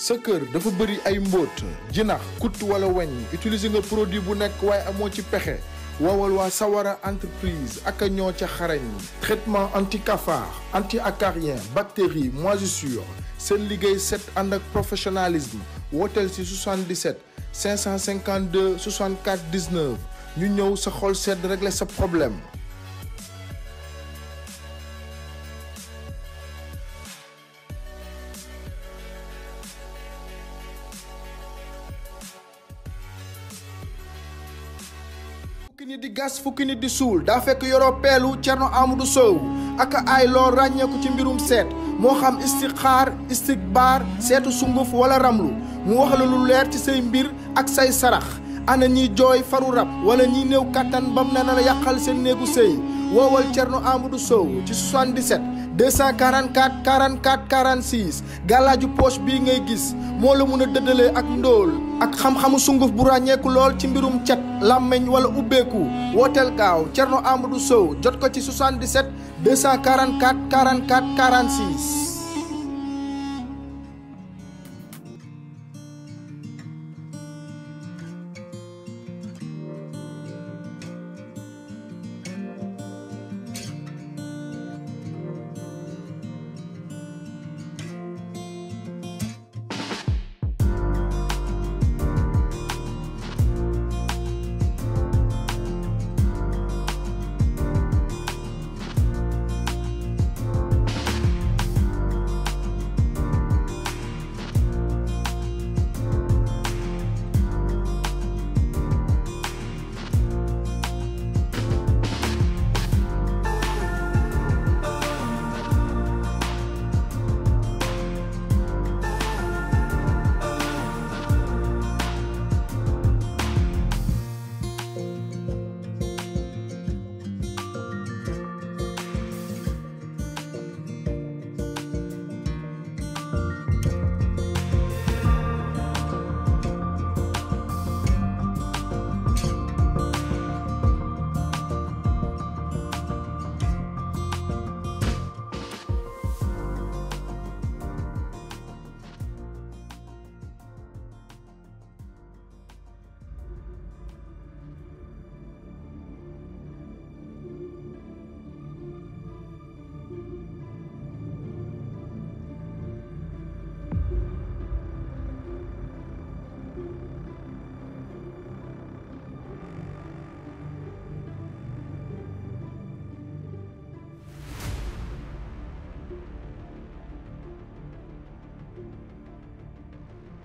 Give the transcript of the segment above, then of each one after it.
sa kër dafa bëri ay mbóot jinax kut wala weñ utiliser nga produit bu nekk waaye amoo ci pexe woowal waa Sawara entreprise ak ñoo ca xarañ traitement anti cafard anti acarien bactéries moisissure seen liggéey set ànd ak professionnalisme wooteel si 77 552 64 19 ñu ñëw sa xol sedd régler sa problème. fukki nit di gas fukki nit di suul daa fekk yoroo peelu Thierno Amadou Sow ak ay loo ràññeeku ci mbirum seet moo xam istixaar istikbaar seetu sunguf wala ramlu mu wax la lu leer ci say mbir ak say sarax ana ñiy jooy faru rab wala ñiy néew kattan bam ne na la yàqal seen néegu sëy woowal Thierno Amadou Sow ci 77 244 44 46 gàllaaju poche bii ngay gis moo la mun a dëddalee ak ndóol ak xam-xamu sunguf bu ràññeeku lool ci mbirum cet làmmeñ wala ubbeeku wooteel gaaw Thierno Amadou Sow jot ko ci 77 244 44 46.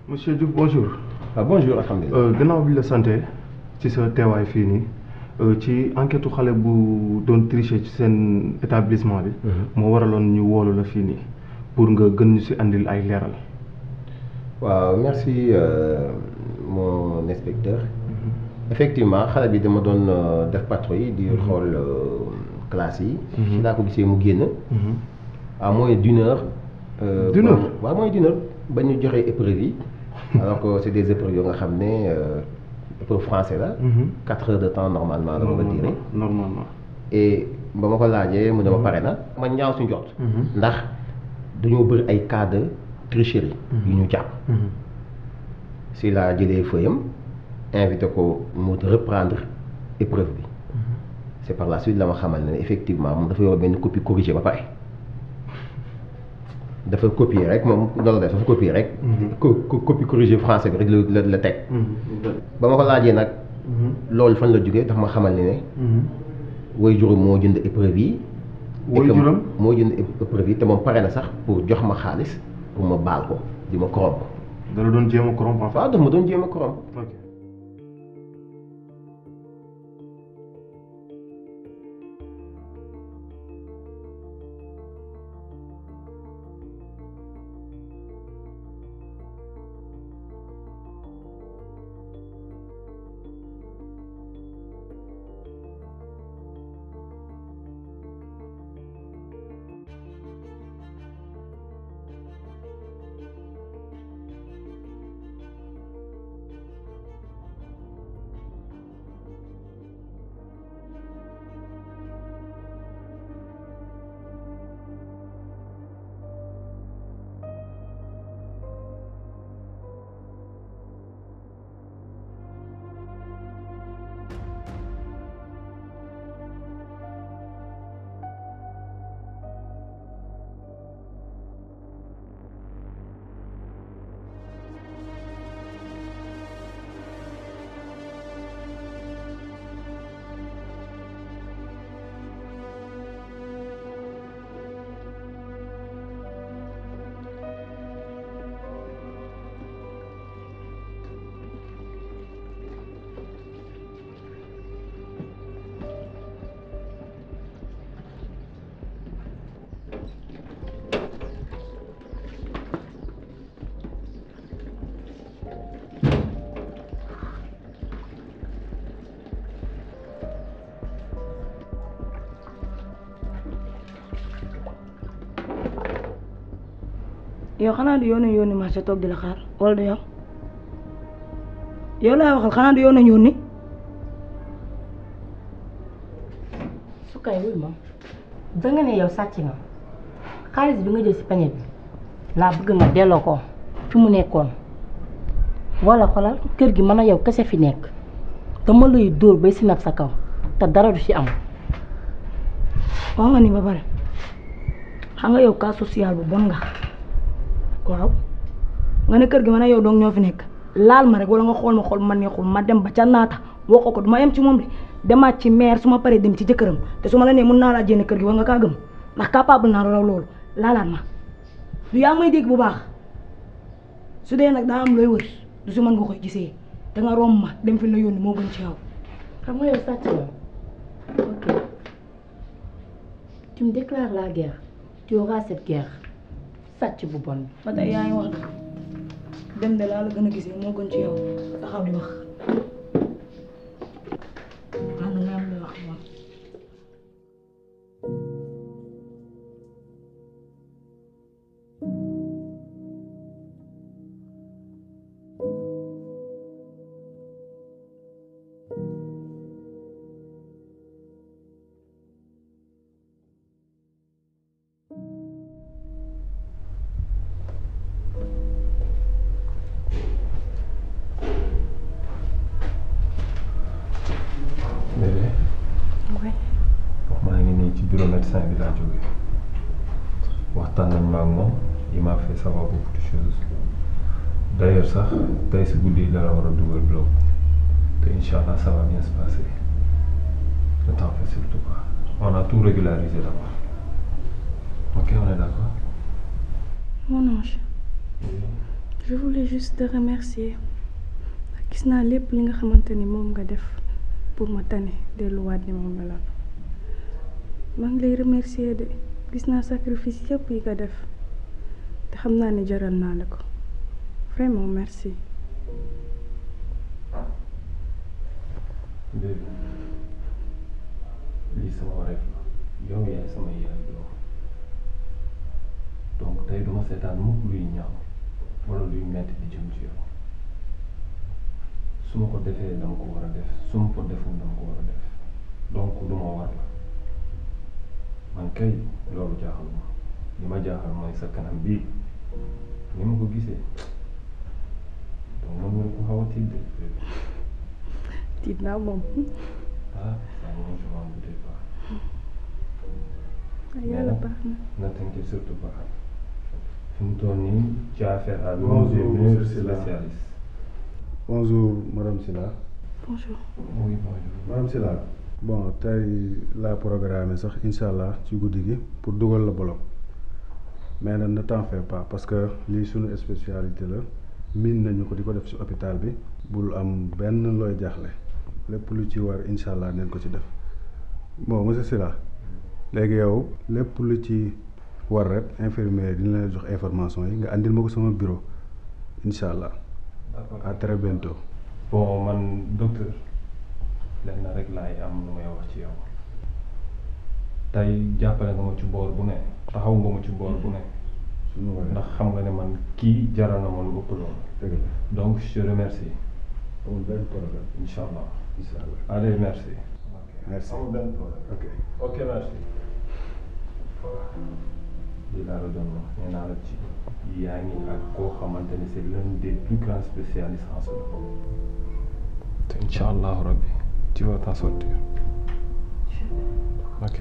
Monsieur Diouf, bonjour. Ah, bonjour, alhamdulilah. Gannaaw bi la santé ci sa teewaay fii nii ci enquête xale bu doon tricher ci seen établissement bi. moo waraloon ñu woolu la fii nii pour nga gën ñu si andil ay leeral. waaw merci mon inspecteur. Effectivement xale bi dama doon def patrouille di xool classe yi. ci laa ko gisee mu génn. à moins d'une heure. d'une heure waaw moins d'une heure ba ñu joxee épreuve yi. alors que c'est des épreuves yoo nga xam ne épreuve français la. 4 heures de temps normalement la ko tiré. normalement. et ba ma ko laajee mu ne ma pare na. ma ñaaw si njort. ndax dañoo bëri ay cas de tricherie. yu ñu jàpp. si laa jëlee feuillam invité ko mu reprendre épreuve bi. c'est par la suite la ma xamal ne effectivement moom dafa yor benn copie corrigée ba pare. dafa copier rek moom loolu def dafa copier rek. copie corrigée français bi rek la teg. ba ma ko laajee nag. loolu fan la jógee dafa ma xamal ne. woy juróom moo jënd épreuve yi. woy juróom moo jënd épreuve yi te moom pare na sax pour jox ma xaalis pour ma baal ko di ma corrompre. dala doon jéem a corrompre. waaw dafa ma doon jéem a corrompre. yow xanaa du yónni marché toog di la xaar wala du yow laay waxal xanaa du yónni su kay wul moom danga ne yow sàcc nga xaalis bi nga jël si pañe bi laa bëgg nga delloo ko fi mu nekkoon wala xolal kër gi mën a yow kese fi nekk dama lay dóor bay sinab sa kaw te dara du ci am. wax nga ni ba pare xam nga yow cas social bu bon nga waaw nga ne kër gi mën a yow dong ñoo fi nekk laal ma rek wala nga xool ma neexul ma dem ba ca naata wax ko du ma yem ci moom de demaat ci maire su ma paree dem ci jëkkëram te su ma la nee mun naa laa jénne kër gi war nga kaa gëm ndax capable naa raw loolu laalaat ma du yaa may dégg bu baax su dee nag daa am looy wër du si mën nga koy gisee te nga romb ma dem fi la yónni moo gën ci yow. xam nga yow sàcc nga ok tu me déclares la guerre tu auras cette guerre sàcc bu bon. ba tey yaa ngi wax dem de laa la gën a gisee moo gën ci yow taxaw di wax man nga am looy wax moom. bureau médecin bi laa jógee waxtaan nañ ma ak moom il m'a fait savoir beaucoup de choses d'ailleurs sax tey si guddi la war a dugal bloc te incha allah ça va bien se passer ne t'en fais surtout pas on a tout régularisé là-bas ok on est d'accord. Mon ange je voulais juste te remercier gis naa lépp li nga xamante ni moom nga def pour ma tane delluwaat ni moom meloon maa ngi lay remercier de gis naa sacrifice yëpp yi nga def te xam naa ni jaral naa la ko vraiment merci. Bébé lii sama wareef la yow yaay sama yaay doom donc tey duma seetaan mukk luy ñaaw wala luy metti di jëm ci yow su ma ko defee dama ko war a def su ma ko deful dama ko war a def donc lu ma war la man kay loolu jaaxal ma li ma jaaxal mooy sa kanam bii ni ma ko gisee donc man nga ko xaw a tiit de tiit naa moom. ah ça moom je m'en doutais pas. yàlla baax na. na t'inquiète surtout pas fi mu toll nii tu as affaire à Bonjour, meilleurs monsieur Sylla. spécialistes. Bonjour Madame Sylla. Bonjour. Oui bonjour. Madame Sylla. Bon tey laa programmé sax incha allah ci guddi gi pour dugal la bolok mais nag ne t'en fais pas parce que lii suñu spécialité la miin nañu ko di ko def ci hôpital bi bul am benn looy jaaxle lépp lu ci war incha allah neen ko ci def bon monsieur Sylla léegi yow lépp lu ci war rek infirmier dina la jox information yi nga andil ma ko sama bureau incha allah. D'accord. À très bientôt. bon man docteur lenn rek laay am lu may wax ci yow tey jàppale nga ma ci boor bu ne taxaw nga ma ci boor bu ne suñu waree ndax xam nga ne man kii jaral na ma lu ëpp loolu dëgg la donc je te remercie amul benn problème incha allah. incha allah. allez merci. Merci. amul benn problème. ok. ok merci. voilà lii laa la doon wax nee naa la ci yaa ngi ak koo xamante ne c'est l'un des plus grands spécialistes en ce domaine te incha allahu rabbi tu vas t'en sortir. ok.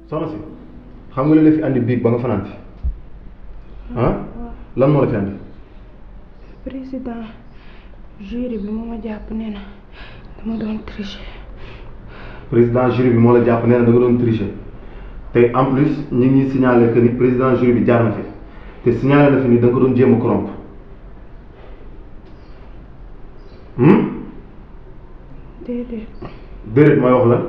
soxna si xam nga li la fi andi biig ba nga fanaan fi ah lan moo la fi andi. président jury bi moo ma jàpp nee na dama doon tricher président jury bi moo la jàpp nee na da nga doon tricher te en plus ñu ngi signalé que ni président jury bi jaar na fi te signalé na fi ni da nga doon jéem a corrompre. déedéet mooy wax la.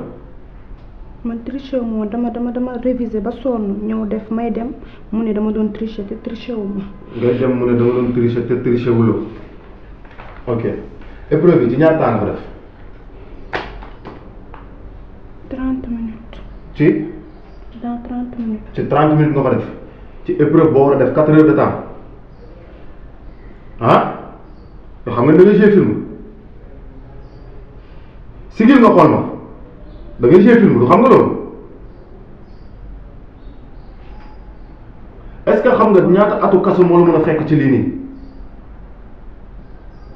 man tricher wu ma dama réviser ba sonn ñëw def may dem mu ne dama doon tricher te tricher wu ma. ngay dem mu ne dama doon tricher te tricher wuloo ok épreuve yi ci ñaata temps nga ko def. 30 minutes. ci. dans 30 minutes. ci 30 minutes nga ko def ci épreuve boo war a def 4 heures de temps ah yoo xam nga da ngay jouer film sigil nga xool ma da ngay jouer film du xam nga loolu est-ce que xam nga ñaata atu kaso moo la mën a fekk ci lii nii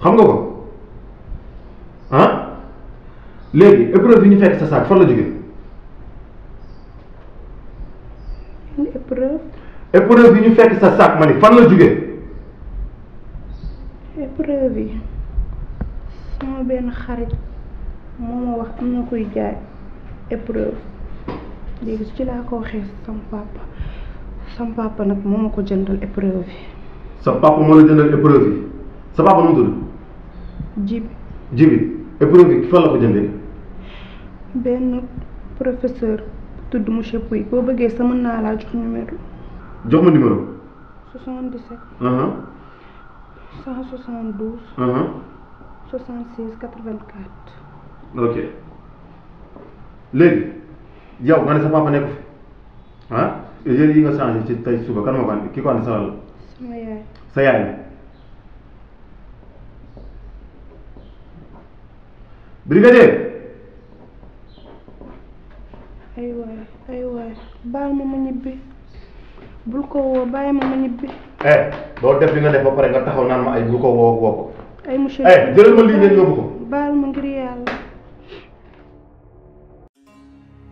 xam nga ko ah léegi épreuve yi ñu fekk sa saak fan la jógee. épreuve yi ñu fekk sa saak ma ni fan la jógee. épreuve yi sama benn xarit moo ma wax am na kuy jaay épreuve léegi ci laa ko waxee sama papa nag moo ma ko jëndal épreuve yi. sa papa moo la jëndal épreuve yi sa papa nu mu tudd. Jibi épreuve yi fan la ko jëndee. benn professeur tudd monsieur Pouy boo bëggee sa mën naa laa jox numéro. jox ma numéro. 77. 172. 66 84. ok léegi yow nga ne sa papa nekk fi ah yére yi nga changé ci tey suba kan moo ko andi ki ko andi sa la. sama yaay. sa yaay la. brigadier. ay waay baal ma ñibbi bul ko woo bàyyi ma ñibbi. doo def li nga def ba pare nga taxaw naan ma ay bul ko woo ko. ay monsieur jëlal ma lii ngeen yóbbu ko. baal ma ngir yàlla.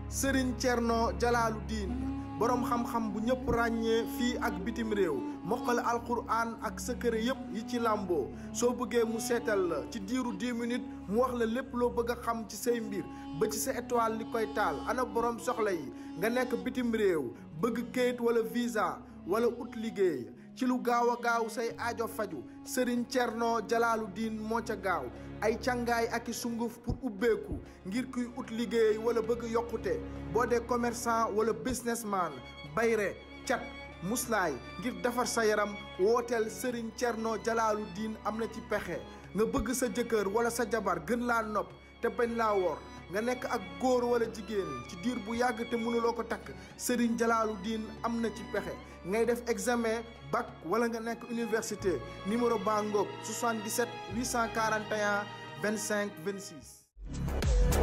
Serigne Thierno Jalaluddin borom xam-xam bu ñëpp ràññee fii ak bitim réew mokkal alquran ak secret yëpp yi ci làmboo soo bëggee mu seetal la ci diiru 10 minutes mu wax la lépp loo bëgg a xam ci say mbir ba ci sa étoile li koy taal ana borom soxla yi nga nekk bitim réew bëgg kayit wala visa wala ut liggéey ci lu gaaw a gaaw say aajo faju Serigne Thierno Jalaluddin moo ca gaaw ay càngaay ak i sunguf pour ubbeeku ngir kuy ut liggéey wala bëgg yokkute boo dee commerçant wala businessman bayre cat muslaay ngir defar sa yaram wooteel Serigne Thierno Jalaluddin am na ci pexe nga bëgg sa jëkkër wala sa jabar gën laa nopp te bañ laa wor nga nekk ak góor wala jigéen ci diir bu yàgg te mënuloo ko takk Serigne Jalaluddin am na ci pexe ngay def examen bac wala nga nekk université numéro baa ngoog 77 841 25 26.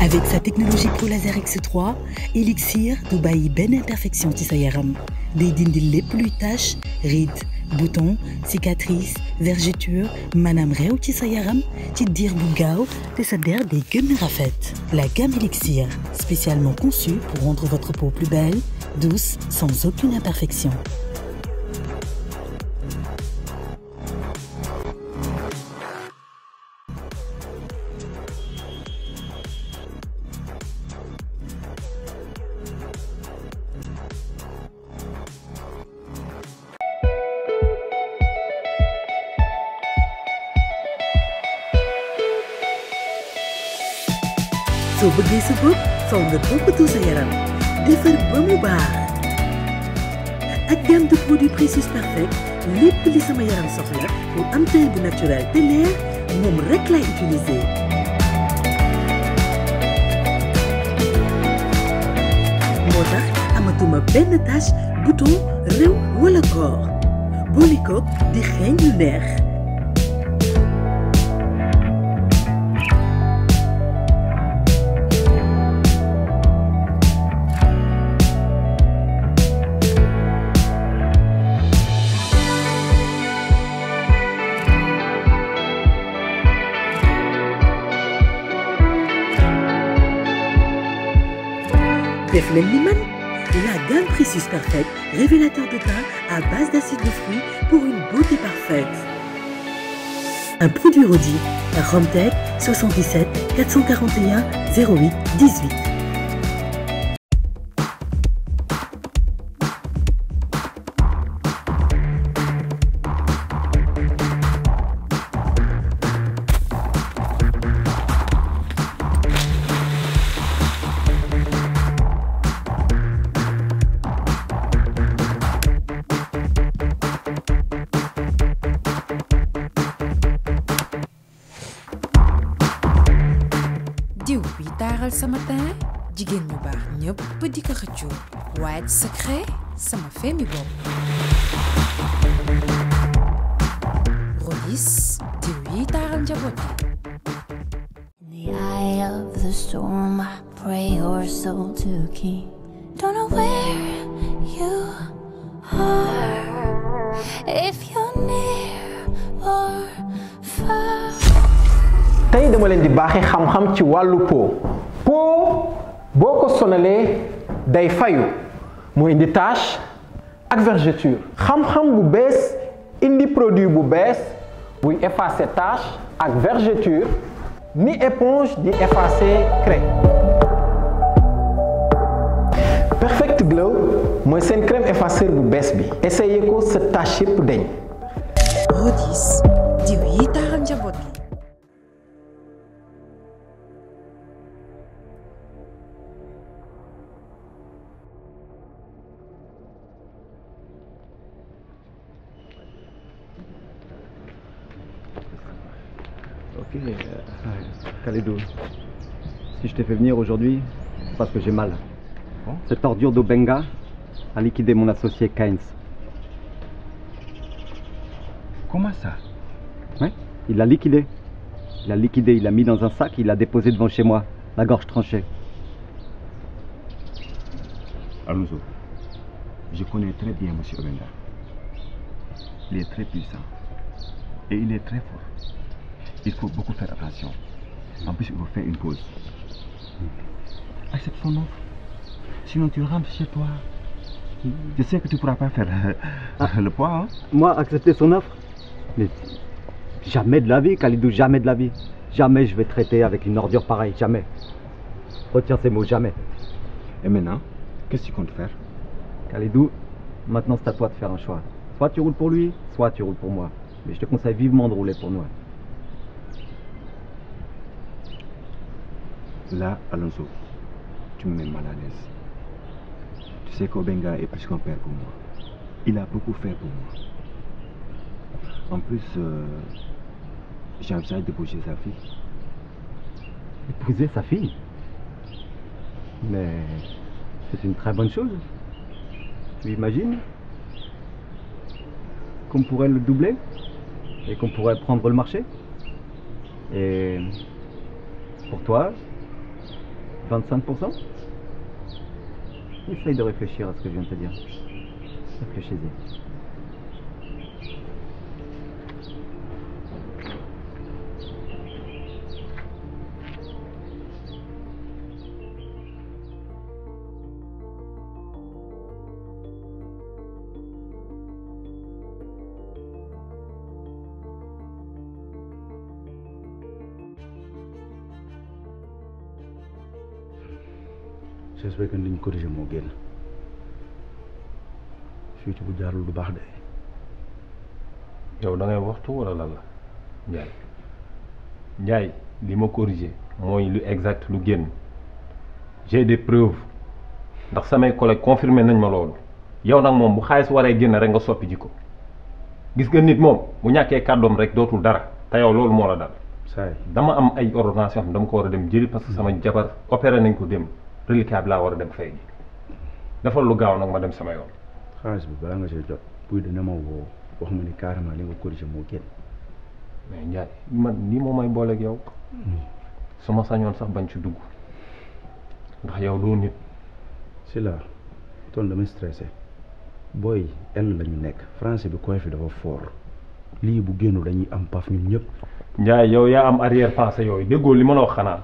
Avec sa technologie Pro Laser X3, Elixir du bàyyi benn imperfection ci sa yaram day dindi lépp luy tache, rides, boutons, cicatrices, vergetures maanaam réew ci sa yaram ci diir bu gaaw te sa der day gën a rafet. La gamme Elixir, spécialement conçue pour rendre votre peau plus belle, douce, sans aucune imperfection. soo bëggee sa bopp faw nga toppatoo sa yaram defar ba mu baax ak gamme de produits Précieux Perfect lépp li sama yaram soxla pour am teint bu naturel te leer moom rek lay utiliser. moo tax amatuma benn tache bouton réew wala koor boole ko di xeeñ lu neex. Def leen ni man la gamme Précieux Perfect révélateur de teint à base d'acide de fruits pour une beauté parfaite. un produit Rodi. Romtech 77 441 08 18. diw bi taaral sama teint jigéen ñu baax ñëpp di ko xëccoo White Secret sama femi bopp Rodis diw yi taaral njaboot In the eye of the storm, I pray your soul to keep. Don't know where you are, if you're near or far. tey dama leen di baaxee xam-xam ci wàllu peau boo ko sonalee day fayu mu indi tache ak vergeture xam-xam bu bees indi produit bu bees buy effacer tache ak vergeture ni éponge di effacer craie. Perfect Glow mooy seen crème effaceur bu bees bi essayé ko sa tache yëpp deñ. Rodis diw yi taaral njaboot gi. Ok, Khalidou, si je t'ai fait venir aujourd'hui, c'est parce que j'ai mal. Cette ordure d'Obenga a liquidé mon associé Keynes. Comment ça? Oui, il l'a liquidé. Il l'a mis dans un sac, il l'a déposé devant chez moi, la gorge tranchée. Alonso, je connais très bien M. Obenga. Il est très puissant et il est très fort. Il faut beaucoup faire attention. En plus, il faut faire une pause. Accepte son offre. Sinon, tu rentres chez toi. Je sais que tu ne pourras pas faire le poids. Hein? Moi, accepter son offre? Mais jamais de la vie, Khalidou, jamais de la vie. Jamais je vais traiter avec une ordure pareille, jamais. Retiens ces mots, jamais. Et maintenant, qu'est-ce que tu comptes faire? Khalidou, maintenant c'est à toi de faire un choix. Soit tu roules pour lui, soit tu roules pour moi. Mais je te conseille vivement de rouler pour nous. Là, Alonso, tu me mets mal à l'aise. Tu sais qu'Obenga est plus qu'un père pour moi. Il a beaucoup fait pour moi. En plus, j'envisage d'épouser sa fille. Épouser sa fille? Mais c'est une très bonne chose. Tu imagines qu'on pourrait le doubler et qu'on pourrait prendre le marché? Et pour toi, 25%? Essaye de réfléchir à ce que je viens de te dire. Réfléchis-y. j'espère que liñ corrigé moo génn fii ci bu jaarul du baax de. yow da ngay waxtu wala lan la Ndiaye li ma corrigé mooy lu exact lu génn j'ai des preuves ndax samay collègues confirmé nañ ma loolu yow nag moom bu xaalis waree génn rek nga soppi ji ko gis nga nit moom bu ñàkkee kàddoom rek dootul dara te yow loolu moo la dal. saay dama am ay ordonnance yoo xam dama ko war a dem jëli parce que sama jabar opéré nañ ko dem reliquat bi laa war a dem fay ji defal lu gaaw nag ma dem sama yoon. xaalis bi balaa nga see jot buy dina ma woo wax ma ni carrément li nga corrigé moo génn. mais Ndiaye man nii moo may booleeg yow su ma sañoon sax bañ ci dugg ndax yow doo nit. si la toon damay stressé booy ell la ñu nekk français bi koy fi dafa fort lii bu génnu dañuy am paf ñun ñëpp. Ndiaye yow yaa am arrière pensée yooyu déggoo li ma la wax xanaa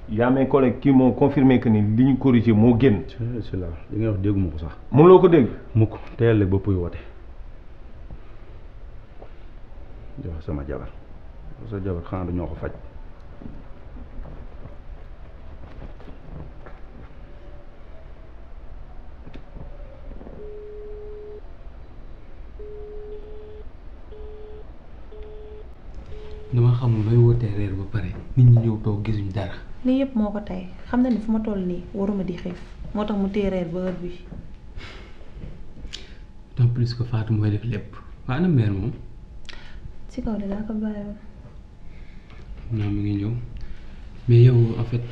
yaa mes collègues qui m'ont confirmé que ni li ñu corrigé moo génn. si la li ngay wax dégguma ko sax. mënuloo ko dégg. mukk teel la bopp yu wote. jox sama jabar sa jabar xanaa du ñoo ko faj. dama xamul may wootee reer ba pare nit ñi ñëw toog gisuñ dara. lii yëpp moo ko tey xam na ni fu ma toll nii waruma di xiif moo tax mu téye reer ba heure bi en plus que Fatou mooy def lépp waa ana mère moom. ci kaw de daa ko bàyyi woon. non mi ngi ñëw mais yow en fait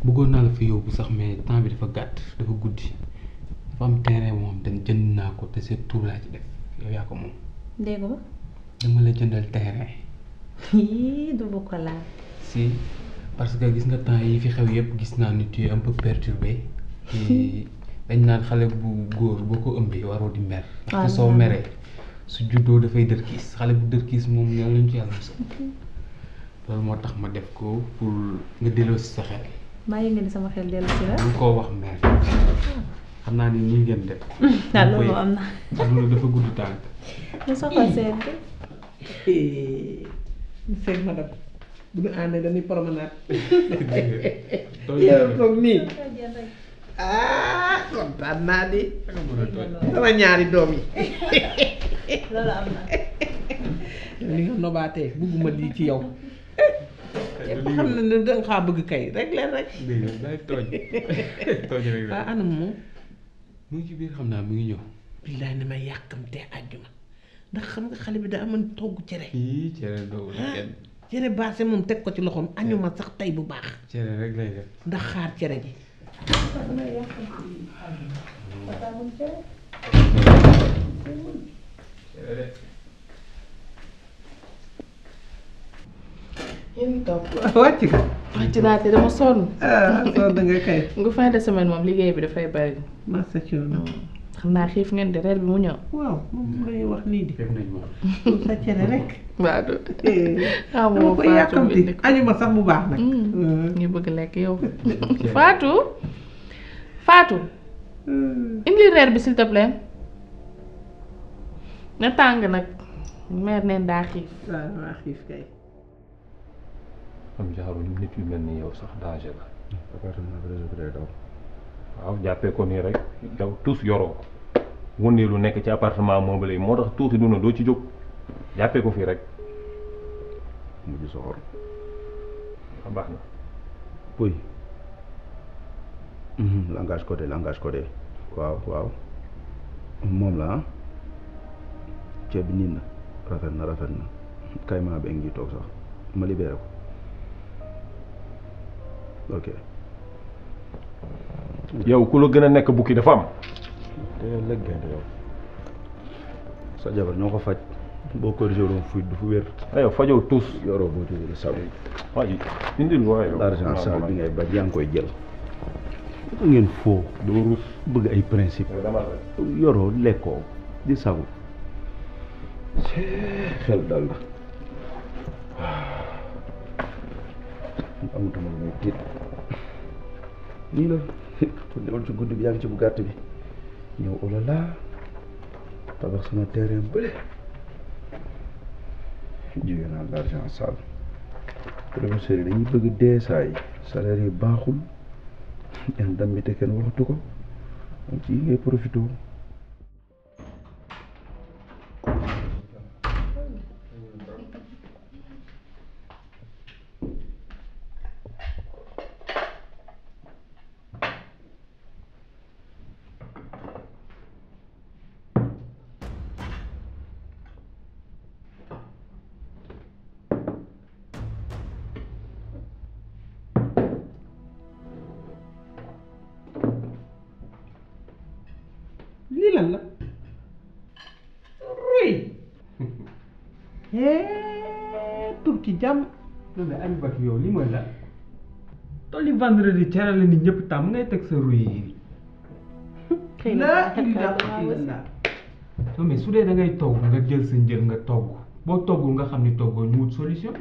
bëggoon naa la fi yóbbu sax mais temps bi dafa gàtt dafa guddi dafa am terrain moom dañ jënd naa ko te c'est tout laa ci def yow yaa ko moom. dégg nga. dama la jëndal terrain. du bokk laa. si parce que gis nga temps yi fi xew yëpp gis naa ni tu es un peu perturbé dañ naan xale bu góor boo ko ëmbee waroo di mer. parce que soo meree su juddoo dafay dërkiis xale bu dërkiis moom yàlla lañu ci yàlla musal. loolu moo tax ma def ko pour nga delloo si sa xel. maa ngi ni sama xel delloo si la. bu koo wax mer xam naa ni nii ngeen def. loolu am na. aduna dafa gudd tànk. mu soxla seen bi. fekk ma dem bu ñu àndee dañuy promenade. yow toog nii kontaan naa di sama ñaari doom yi. loolu am na. li nga nobaatee bugguma lii ci yow. yëpp xam na ne danga xaa bëgg kay rek leen rek. dégg nga day tooñ tooñ rek ah anam moom. mu ngi ci biir xam naa mi ngi ñëw. billaay ni may yàkkamtee àjjuma ndax xam nga xale bi daa mën togg cere. cere doo kenn. cere baase moom teg ko ci loxoom añuma sax tey bu baax. cere rek lay def. ndax xaar cere ji. yéen toog wàcc nga. wàcc naa te dama sonn. sonn nga kay. nga fin de semaine moom liggéey bi dafay bari. masa coono. xam naa xiif ngeen de reer bi mu ñëw. waaw moom lay wax nii di. def nañ moom. sa cere rek. waaw do amoo ko yàkkamti añuma sax bu baax nag. ñu bëgg lekk yow. Fatou indi reer bi s'il te plaît. na tàng nag meer neen daa xiif. waaw maa xiif kay. am jaaru nit yu mel ni yow sax danger la. appartement bi réseau bi day daw. waaw jàppee ko nii rek yow tous yoroo ko wëndee lu nekk ci appartement meublé yi moo tax tuuti duna doo ci jóg jàppee ko fii rek mujj soxor. a baax na. puy. langage codé waaw waaw moom la ah ceeb bi niin na rafet na kaymaa bi ngi toog sax ma libéré ko ok. yow ku la gën a nekk bukki dafa am. te léegi yow sa jabar ñoo ko faj boo corrigé doon fuy du fu wér. yow fajoo tous. yoroo boo jógee di sabu. waa ji indil waaye yow. l'argent sale bi ngay bañ yaa ngi koy jël. ngeen foo doo ruus bëgg ay principe yoroo lekkoo di sagu xel dal na amatuma lu may tiit nii la kon newal ci guddi bi yaa ngi ci bu gàtt bi ñëw olala tabax sama terrain bële jóge naa l'argent sale professeur yi dañuy bëgg dee saa yi salaire yi baaxul yan dam bi te kenn waxatu ko moom ci ngay profité. lii lan la ruy turki jàmm. loolu de añ bak yow li mooy la tolli vendredi cere la nit ñëpp tam ngay teg sa ruy yi. xëy na non mais su dee da ngay togg nga jël sa njël nga togg boo toggul nga xam ni toggoo ñu wut solution.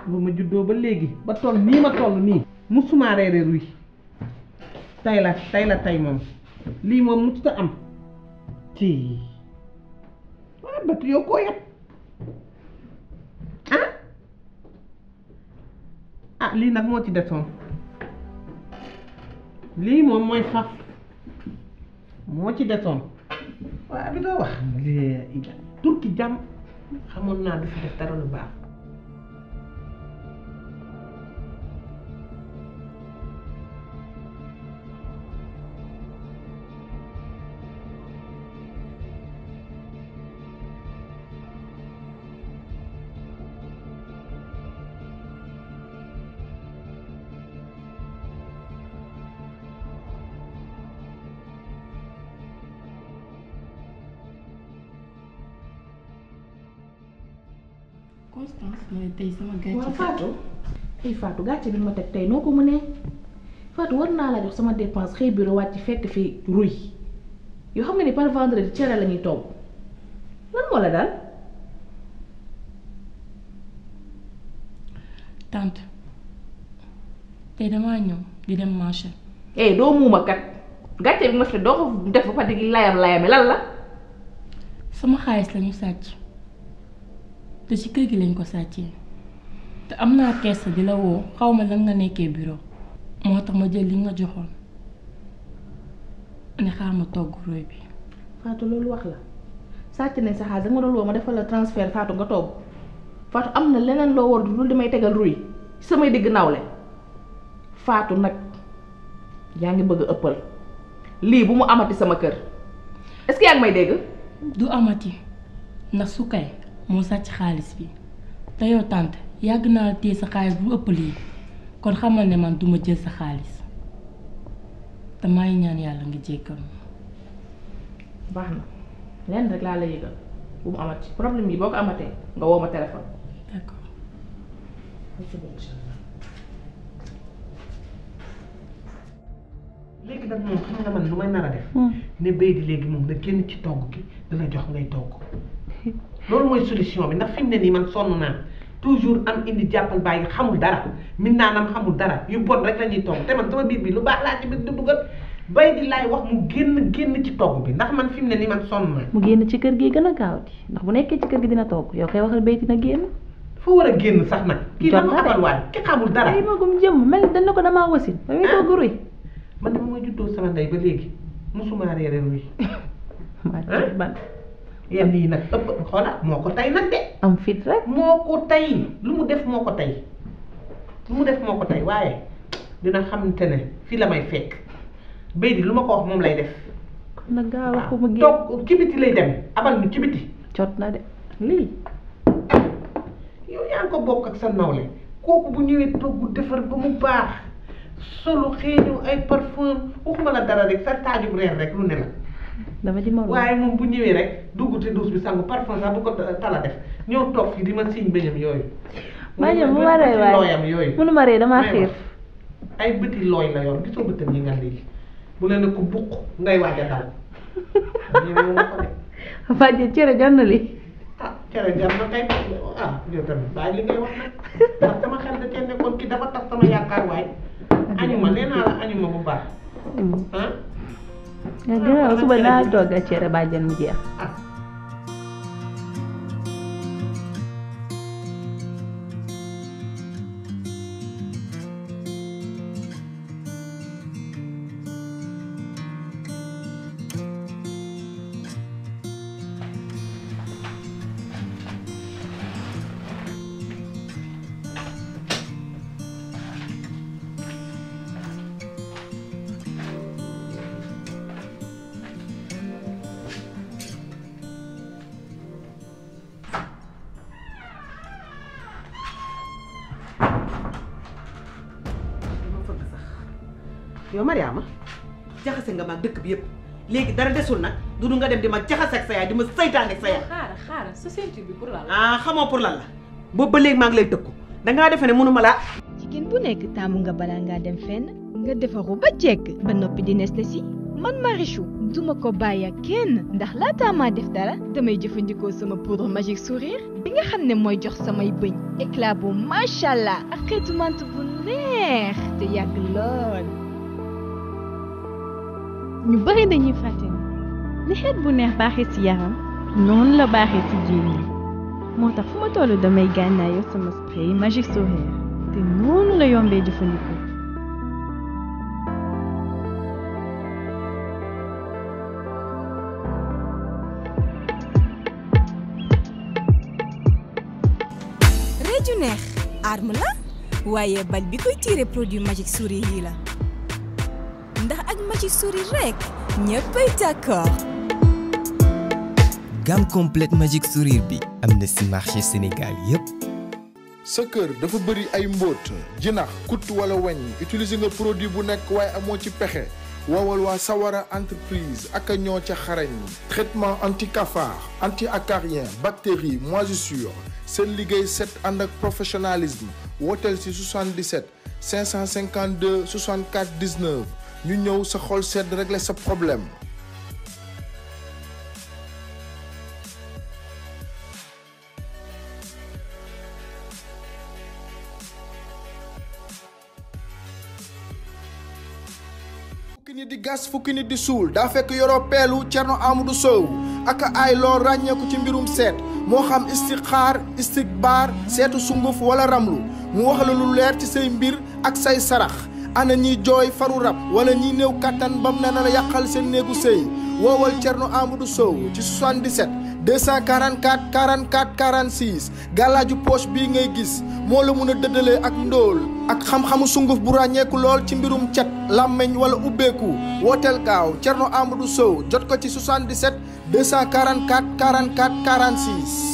ba ma juddoo ba léegi ba toll nii ma toll nii musuma reere ruy tay la moom lii moom mosut a am ci bët yow koo yab ah lii nag moo ci desoon lii moom mooy saf moo ci desoon waaw bi nga wax lii turki jàmm xamoon naa du fi def dara lu baax Constance mooy tey sama gàcce. waaw Fatou ay Fatou gàcce bi ma teg tey noo ko mënee Fatou war naa la jox sama dépense xëy bureau wàcc fekk fi ruy yoo xam nga ni par vendredi cere la ñuy togg lan moo la daal. tante tey damaa ñëw di dem marché. doo muuma kat gàcce bi ma fi doo ko def ba pare di layame lan la. sama xaalis lañu sàcc. te ci kër gi lañ ko sàccee te am naa kees di la woo xaw ma lan nga nekkee bureau moo tax ma jël li nga joxoon ne xaar ma togg roy bi. Fatou loolu wax la sàcc nañ sa xaalis da nga doon woo ma defal la transfert Fatou nga togg Fatou am na leneen loo war lu damay tegal ruy samay digg nawle Fatou nag yaa ngi bëgg a ëppal lii bu mu amati sama kër est-ce que yaa ngi may dégg. du amati ndax su kay moo sàcc xaalis bi te yow tante yàgg naa téye sa xaalis bu ëpp lii kon xamal ne man duma jël sa xaalis te maa ngi ñaan yàlla nga jéggal baax na lenn rek laa la yëgal bu mu amati problème yi boo ko amatee nga woo ma téléphone. d'accord. léegi nag moom xam nga man lu may nar a def. ne béy di léegi moom na génn ci togg gi dala jox ngay togg. loolu mooy solution bi ndax fi mu ne nii man sonn naa toujours am indi jàppal bàyyi xamul dara min naanam xamul dara yu bon rek la ñuy togg te man sama biir bi lu baax laa ci biir di dugal bay di laay wax mu génn ci togg bi ndax man fi mu ne nii man sonn naa. mu génn ci kër gi gën a gaaw di ndax bu nekkee ci kër gi dina togg yow koy waxal bay dina génn. foo war a génn sax nag. kii dama abal waay ki xamul dara. ay magum jëm mel dañ ne ko damaa wasin. ba muy togg ruy. man dama may juddoo sama ndey ba léegi musuma reere ruy. ban. yenn yi nag ëpp xoola moo ko tey nag de. am fit rek. moo ko tey lu mu def moo ko tey waaye dina xamante ne fii la may fekk béy di lu ma ko wax moom lay def. kon nag gaaw wax ko mu génn toog ci biti lay dem abal mi ci biti. jot na de lii. yow yaa ngi ko bokk ak sa nawle kooku bu ñëwee togg defar ba mu baax solu xeeñu ay parfum waxuma la dara rek sa taajub reer rek lu ne la. dama ci waaye moom bu ñëwee rek dugg te douche bi sangu parfum sax bu ko tala def ñëw toog fii di ma siñ bëñam yooyu. maa ngi mu ma rey waaye looyam yooyu. mënu ma rey damaa xiir. ay bëti looy la yor gisoo bëtam yi nga léegi bu leen ne ko buq ngay waaj a dal. ñu ma ko de. Fadja cere jar na li. cere jar na kay yow tamit bàyyi li ngay wax nag ndax sama xel da cee nekkoon kii dafa tax sama yaakaar waay. añuma nee naa la añuma bu baax. gannaaw suba naa togg a cere bàjjan mu jeex. yow Mariama jaxase nga ma dëkk bi yëpp léegi dara desul nag du nga dem di ma jaxase ak sa yaay di ma seytaane ak sa yaay. xaaral sa ceinture bi pour lan la. xamoo pour lan la boobu ba léegi maa ngi lay tëkku dangaa defe ne mënuma laa. jigéen bu nekk taamu nga balaa ngaa dem fenn nga defaru ba jekk ba noppi di nes na si man Marichou duma ko bàyyi ak kenn ndax laataa maa def dara damay jëfandikoo sama poudre magique sourire bi nga xam ne mooy jox samay bëñ éclat bu macha allah ak xeetu mante bu neex te yàgg lool. ñu bari dañuy fàtte ni li xeet bu neex baaxee ci yaram noonu la baaxee ci jigéen ñi moo tax fu ma toll damay gànnaayoo sama spray Magic Sourire te noonu la yombee jëfandikoo. ju neex arme la waaye bal bi koy tiire produit Magic Sourire yi la ndax ak Magic Sourire rek ñëppay d'accord. gamme complète Magic Sourire bi am na ci marché Sénégal yépp. sa kër dafa bëri ay mbóot jinax kut wala weñ utiliser nga produit bu nekk waaye amoo ci pexe woowal waa Sawara entreprise ak a ñoo ca xarañ traitement anti cafard anti acarien bactéries moisissure seen liggéey set ànd ak professionnalisme wooteel ci 77 552 64 19 ñu ñëw sa xol sedd régler sa problème. fukki nit di gas fukki nit di suul daa fekk yoroo peelu Thierno Amadou Sow ak ay loo ràññeeku ci mbirum seet moo xam istixaar istikbaar seetu sunguf wala ramlu mu wax la lu leer ci say mbir ak say sarax ana ñiy jooy faru rab wala ñiy néew kattan bam na la yàqal seen néegu sëy woowal Thierno Amadou Sow ci 77 244 44 46 gàllaaju poche bii ngay gis moo la mun a dëddalee ak ndóol ak xam-xamu sunguf bu ràññeeku lool ci mbirum cet làmmeñ wala ubbeeku wooteel gaaw Thierno Amadou Sow jot ko ci 77 244 44 46